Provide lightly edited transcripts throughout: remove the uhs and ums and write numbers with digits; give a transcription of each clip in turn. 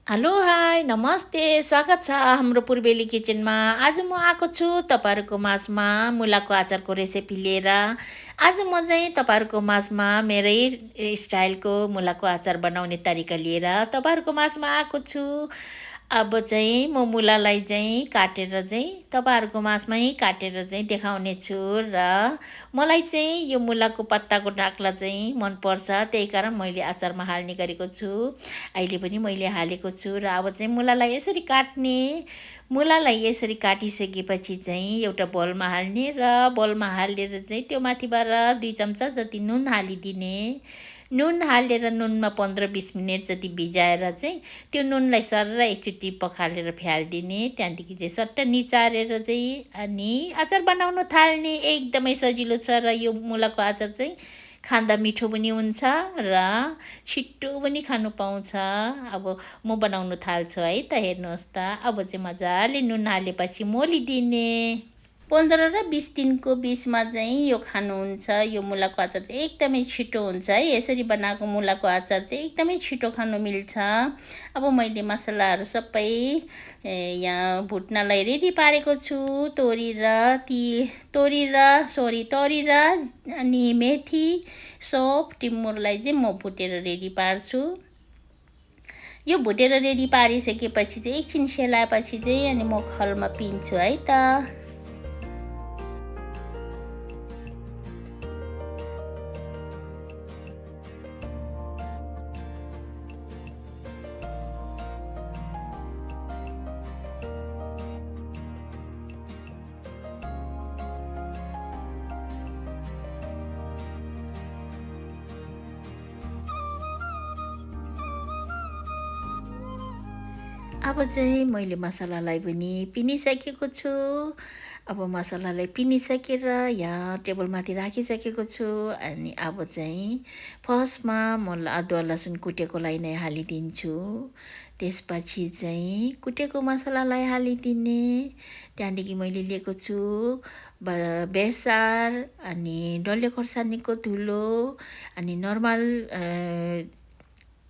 Hello hi नमस्ते स्वागत छ हाम्रो पूर्वेली किचनमा। आज म आएको छु तपाईँहरूको माझमा मुलाको अचारको रेसिपी लिएर। आज म चाहिँ तपाईँहरूको माझमा मेरै स्टाइलको मुलाको अचार बनाउने तरिका लिएर तपाईँहरूको माझमा आएको छु। अब चाहिँ म मुलालाई चाहिँ काटेर चाहिँ तपाईँहरूको माझमै काटेर चाहिँ देखाउने छु र मलाई चाहिँ यो मुलाको पत्ताको डाक्ला चाहिँ मनपर्छ, त्यही कारण मैले अचारमा हाल्ने गरेको छु। अहिले पनि मैले हालेको छु र अब चाहिँ मुलालाई यसरी काट्ने। मुलालाई यसरी काटिसकेपछि चाहिँ एउटा बोलमा हाल्ने र बोलमा हालेर चाहिँ त्यो माथिबाट 2 चम्चा जति नुन हालिदिने। नुन हालेर नुनमा 15-20 मिनट जति भिजाएर चाहिँ त्यो नुनलाई सरर एकचोटि पखालेर फ्यालिदिने। त्यहाँदेखि चाहिँ सट्ट निचारेर चाहिँ अनि अचार बनाउन थाल्ने। एकदमै सजिलो छ र यो मुलाको अचार चाहिँ खाँदा मिठो पनि हुन्छ र छिट्टो पनि खानु पाउँछ। अब म बनाउनु थाल्छु है त, हेर्नुहोस् त। अब चाहिँ मजाले नुन हालेपछि मोलिदिने। 15 र 20 दिनको बिचमा चाहिँ यो खानुहुन्छ। यो मुलाको अचार चाहिँ एकदमै छिटो हुन्छ है। यसरी बनाएको मुलाको अचार चाहिँ एकदमै छिटो खानु मिल्छ। अब मैले मसलाहरू सबै यहाँ भुट्नलाई रेडी पारेको छु। तोरी र अनि मेथी, सौफ, टिमुरलाई चाहिँ म भुटेर रेडी पार्छु। यो भुटेर रेडी पारिसकेपछि चाहिँ एकछिन सेलाएपछि चाहिँ अनि म खलमा पिन्छु है त। अब चाहिँ मैले मसलालाई पनि पिनिसकेको छु। अब मसलालाई पिनिसकेर यहाँ टेबलमाथि राखिसकेको छु। अनि अब चाहिँ फर्स्टमा म अदुवा लसुन कुटेकोलाई नै हालिदिन्छु। त्यसपछि चाहिँ कुटेको मसलालाई हालिदिने। त्यहाँदेखि मैले लिएको छु बेसार, अनि डल्ले खोर्सानीको धुलो, अनि नर्मल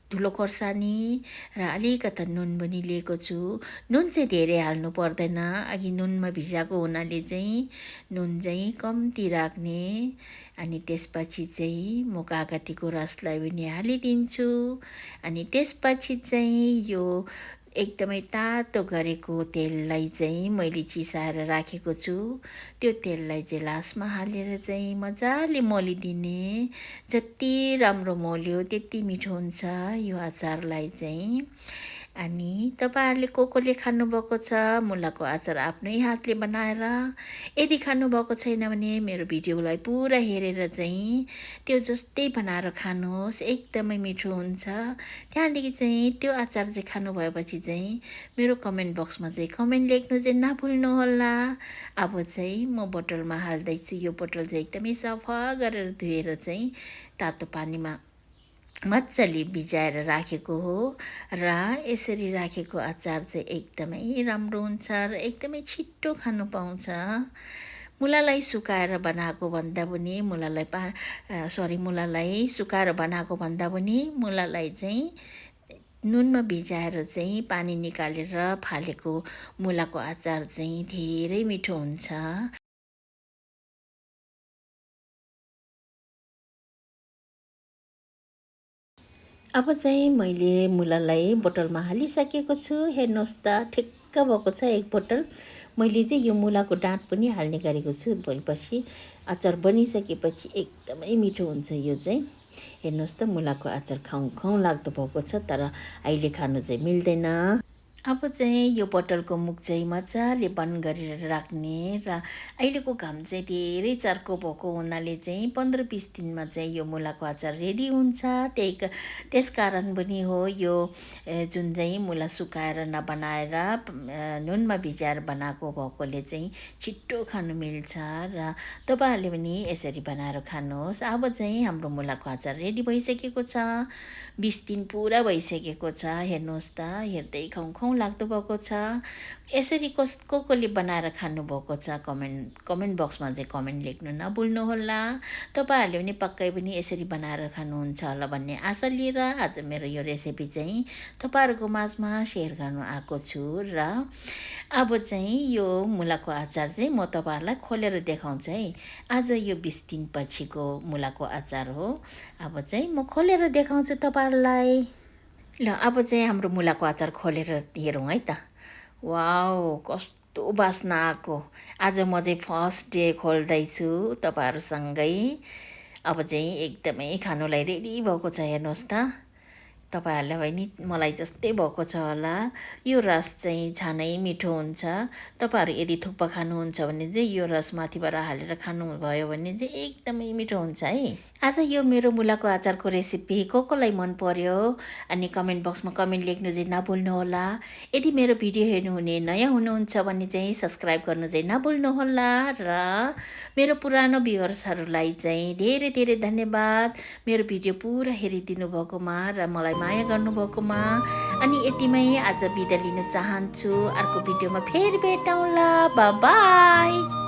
ठुलो खोर्सानी र अलिकता नुन पनि लिएको छु। नुन चाहिँ धेरै हाल्नु पर्दैन, अघि नुनमा भिजाएको हुनाले चाहिँ नुन चाहिँ कम्ती राख्ने। अनि त्यसपछि चाहिँ म कागतीको रसलाई पनि हालिदिन्छु। अनि त्यसपछि चाहिँ यो एकदमै तातो गरेको तेललाई चाहिँ मैले चिसाएर राखेको छु। त्यो तेललाई चाहिँ लास्टमा हालेर चाहिँ मजाले मोलिदिने। जति राम्रो मोल्यो त्यति मिठो हुन्छ यो अचारलाई चाहिँ। अनि तपाईँहरूले कसले खानुभएको छ मुलाको अचार आफ्नै हातले बनाएर? यदि खानुभएको छैन भने मेरो भिडियोलाई पुरा हेरेर चाहिँ त्यो जस्तै बनाएर खानुहोस्, एकदमै मिठो हुन्छ। त्यहाँदेखि चाहिँ त्यो अचार चाहिँ खानुभएपछि चाहिँ मेरो कमेन्ट बक्समा चाहिँ कमेन्ट लेख्नु चाहिँ नभुल्नुहोला। अब चाहिँ म बोतलमा हाल्दैछु। यो बोतल चाहिँ एकदमै सफा गरेर धोएर चाहिँ तातो पानीमा मजाले भिजाएर राखेको हो र यसरी राखेको अचार चाहिँ एकदमै राम्रो हुन्छ र एकदमै छिट्टो खानु पाउँछ। मुलालाई सुकाएर बनाएको भन्दा पनि मुलालाई सुकाएर बनाएको भन्दा पनि मुलालाई चाहिँ नुनमा भिजाएर चाहिँ पानी निकालेर फालेको मुलाको अचार चाहिँ धेरै मिठो हुन्छ। अब चाहिँ मैले मुलालाई बोतलमा हालिसकेको छु। हेर्नुहोस् त, ठिक्क भएको छ एक बोतल। मैले चाहिँ यो मुलाको डाँठ पनि हाल्ने गरेको छु। भोलिपर्सि अचार बनिसकेपछि एकदमै मिठो हुन्छ यो चाहिँ। हेर्नुहोस् त, मुलाको अचार खाउँ लाग्दो भएको छ, तर अहिले खानु चाहिँ मिल्दैन। अब चाहिँ यो बोतलको मुख चाहिँ मजाले बन्द गरेर राख्ने र अहिलेको घाम चाहिँ धेरै चर्को भएको हुनाले चाहिँ 15-20 दिनमा चाहिँ यो मुलाको अचार रेडी हुन्छ। त्यसकारण पनि हो यो जुन चाहिँ मुला सुकाएर नबनाएर नुनमा भिजाएर बनाएको भएकोले चाहिँ छिट्टो खानु मिल्छ र तपाईँहरूले पनि यसरी बनाएर खानुहोस्। अब चाहिँ हाम्रो मुलाको अचार रेडी भइसकेको छ। 20 दिन पुरा भइसकेको छ। हेर्नुहोस् त, हेर्दै खाउँ खाउँ लाग्दो भएको छ। यसरी कोले बनाएर खानुभएको छ कमेन्ट बक्समा चाहिँ कमेन्ट लेख्नु नभुल्नुहोला। तपाईँहरूले पनि पक्कै पनि यसरी बनाएर खानुहुन्छ होला भन्ने आशा लिएर आज मेरो यो रेसिपी चाहिँ तपाईँहरूको माझमा सेयर गर्नु आएको छु। र अब चाहिँ यो मुलाको अचार चाहिँ म तपाईँहरूलाई खोलेर देखाउँछु है। आज यो 20 दिनपछिको मुलाको अचार हो। अब चाहिँ म खोलेर देखाउँछु तपाईँहरूलाई। ल अब चाहिँ हाम्रो मुलाको अचार खोलेर हेरौँ है त। वाउ कस्तो बास्ना आएको। आज म चाहिँ फर्स्ट डे खोल्दैछु तपाईँहरूसँगै। अब चाहिँ एकदमै खानुलाई रेडी भएको छ हेर्नुहोस् त। तपाईँहरूलाई पनि मलाई जस्तै भएको छ होला। यो रस चाहिँ छानै मिठो हुन्छ। तपाईँहरू यदि थुक्पा खानुहुन्छ भने चाहिँ यो रस माथिबाट हालेर खानुभयो भने चाहिँ एकदमै मिठो हुन्छ है। आज यो मेरो मुलाको अचारको रेसिपी कोलाई मन पर्यो अनि कमेन्ट बक्समा कमेन्ट लेख्नु चाहिँ नभुल्नुहोला। यदि मेरो भिडियो हेर्नुहुने नयाँ हुनुहुन्छ भने चाहिँ सब्सक्राइब गर्नु चाहिँ नभुल्नुहोला। र मेरो पुरानो भ्युअर्सहरूलाई चाहिँ धेरै धेरै धन्यवाद मेरो भिडियो पुरा हेरिदिनु भएकोमा र मलाई माया गर्नुभएकोमा। अनि यतिमै आज बिदा लिन चाहन्छु। अर्को भिडियोमा फेरि भेटौँला। By by.